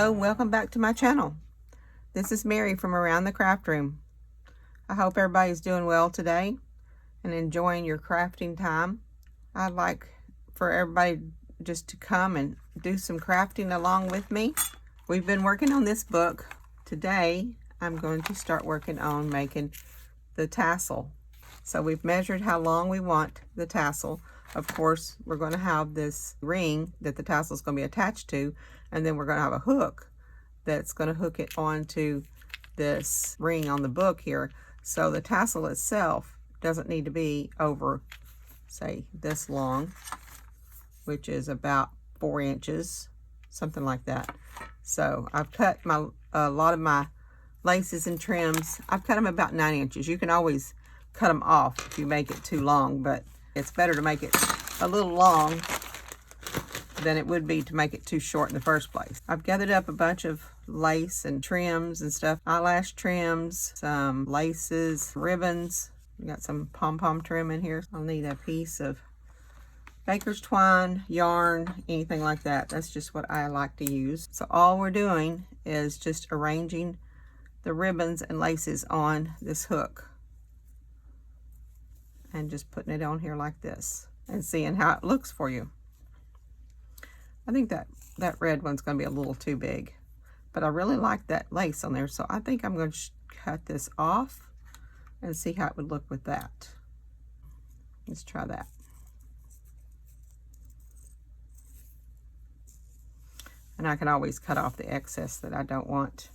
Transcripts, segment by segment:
Hello, welcome back to my channel. This is Mary from Around the Craft Room. I hope everybody's doing well today and enjoying your crafting time. I'd like for everybody just to come and do some crafting along with me. We've been working on this book. Today I'm going to start working on making the tassel. So we've measured how long we want the tassel. Of course, we're going to have this ring that the tassel is going to be attached to, and then we're going to have a hook that's going to hook it onto this ring on the book here. So the tassel itself doesn't need to be over, say, this long, which is about 4 inches, something like that. So I've cut a lot of my laces and trims. I've cut them about 9 inches. You can always cut them off if you make it too long, but it's better to make it a little long than it would be to make it too short in the first place. I've gathered up a bunch of lace and trims and stuff, eyelash trims, some laces, ribbons. We got some pom-pom trim in here. I'll need a piece of baker's twine, yarn, anything like that. That's just what I like to use. So all we're doing is just arranging the ribbons and laces on this hook and just putting it on here like this and seeing how it looks for you. I think that red one's going to be a little too big, but I really like that lace on there, so I think I'm going to cut this off and see how it would look with that. Let's try that. And I can always cut off the excess that I don't want.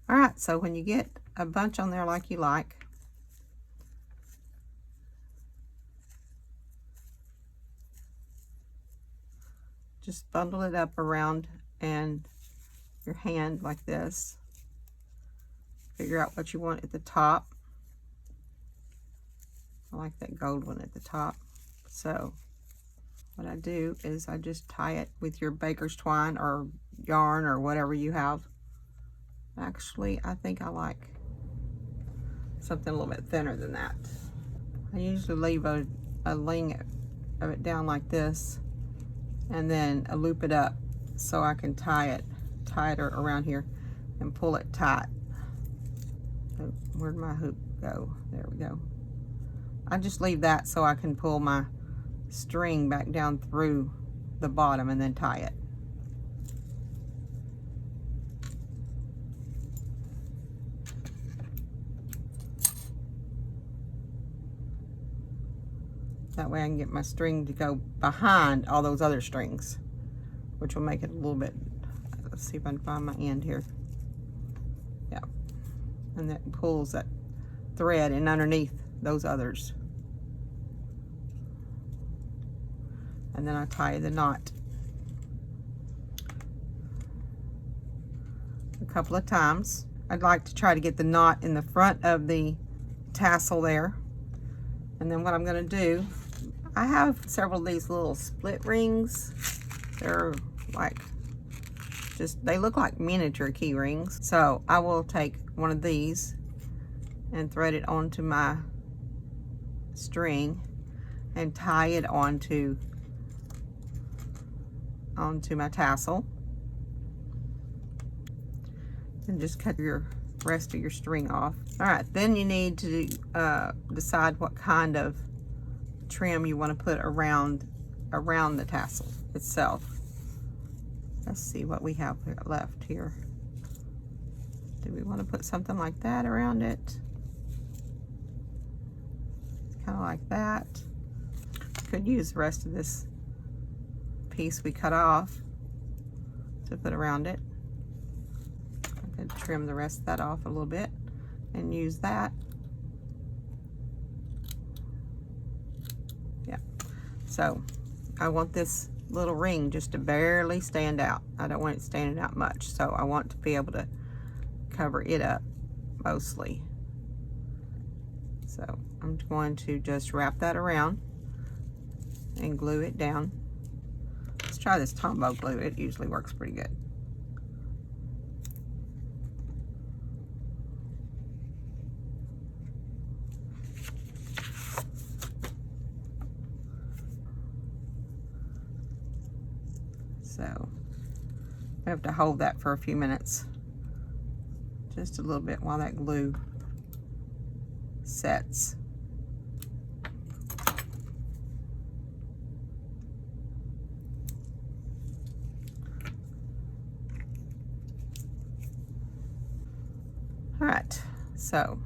All right, so when you get a bunch on there like you like, just bundle it up around and your hand like this. Figure out what you want at the top. I like that gold one at the top. So what I do is I just tie it with your baker's twine or yarn or whatever you have. Actually, I think I like something a little bit thinner than that. I usually leave a ling of it down like this and then I loop it up so I can tie it tighter around here and pull it tight. Oh, where'd my hoop go? There we go. I just leave that so I can pull my string back down through the bottom and then tie it. That way I can get my string to go behind all those other strings, which will make it a little bit, let's see if I can find my end here. Yeah, and that pulls that thread in underneath those others. And then I tie the knot a couple of times. I'd like to try to get the knot in the front of the tassel there. And then what I'm going to do, I have several of these little split rings. They're like, they look like miniature key rings. So I will take one of these and thread it onto my string and tie it onto my tassel. And just cut your rest of your string off. All right, then you need to decide what kind of trim you want to put around the tassel itself. Let's see what we have left here. Do we want to put something like that around it? It's kind of like that. Could use the rest of this piece we cut off to put around it. I could trim the rest of that off a little bit and use that. Yeah, so I want this little ring just to barely stand out. I don't want it standing out much, so I want to be able to cover it up mostly. So I'm going to just wrap that around and glue it down. Let's try this Tombow glue. It usually works pretty good. So I have to hold that for a few minutes, just a little bit, while that glue sets. All right, so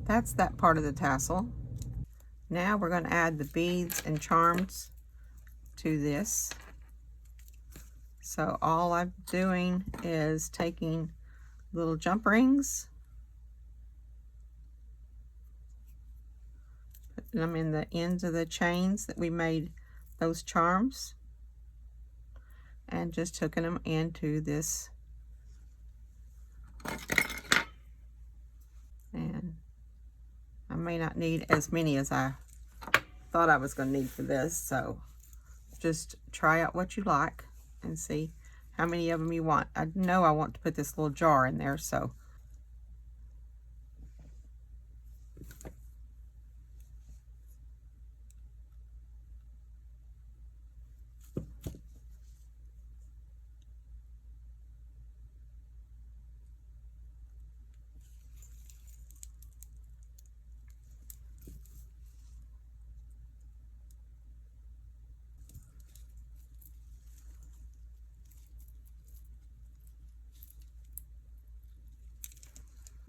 that's that part of the tassel. Now we're going to add the beads and charms to this. So all I'm doing is taking little jump rings, putting them in the ends of the chains that we made those charms, and just hooking them into this. And I may not need as many as I thought I was going to need for this, so just try out what you like and see how many of them you want. I know I want to put this little jar in there, so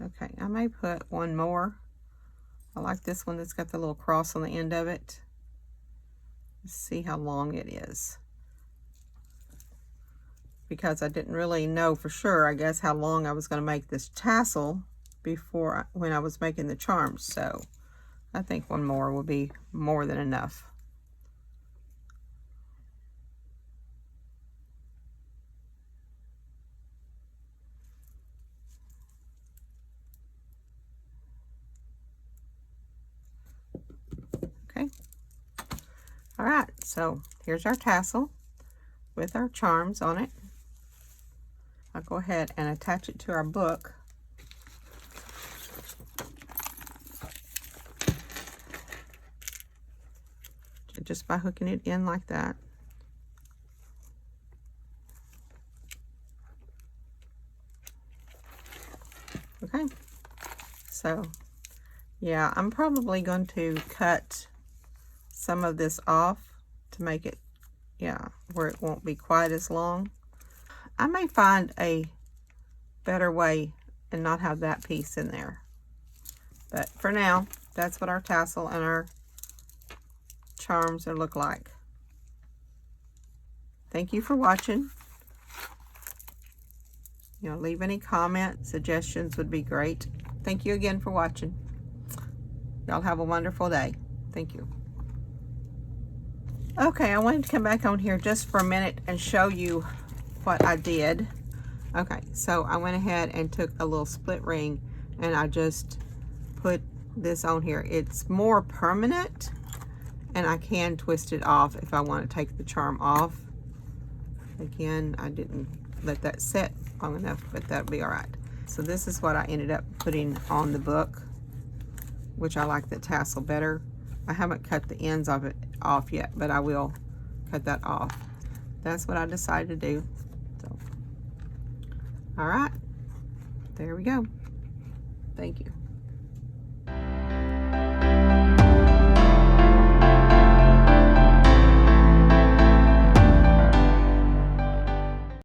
okay, I may put one more. I like this one that's got the little cross on the end of it. Let's see how long it is, because I didn't really know for sure, I guess, how long I was going to make this tassel before when I was making the charms. So I think one more will be more than enough. Okay. All right, so here's our tassel with our charms on it. I'll go ahead and attach it to our book. Just by hooking it in like that. Okay, so yeah, I'm probably going to cut some of this off to make it, yeah, where it won't be quite as long. I may find a better way and not have that piece in there. But for now, that's what our tassel and our charms look like. Thank you for watching. You know, leave any comments, suggestions would be great. Thank you again for watching. Y'all have a wonderful day. Thank you. Okay, I wanted to come back on here just for a minute and show you what I did. Okay, so I went ahead and took a little split ring and I just put this on here. It's more permanent and I can twist it off if I want to take the charm off. Again, I didn't let that set long enough, but that'll be all right. So this is what I ended up putting on the book, which I like the tassel better. I haven't cut the ends of it off yet, but I will cut that off. That's what I decided to do. So, all right, there we go. Thank you.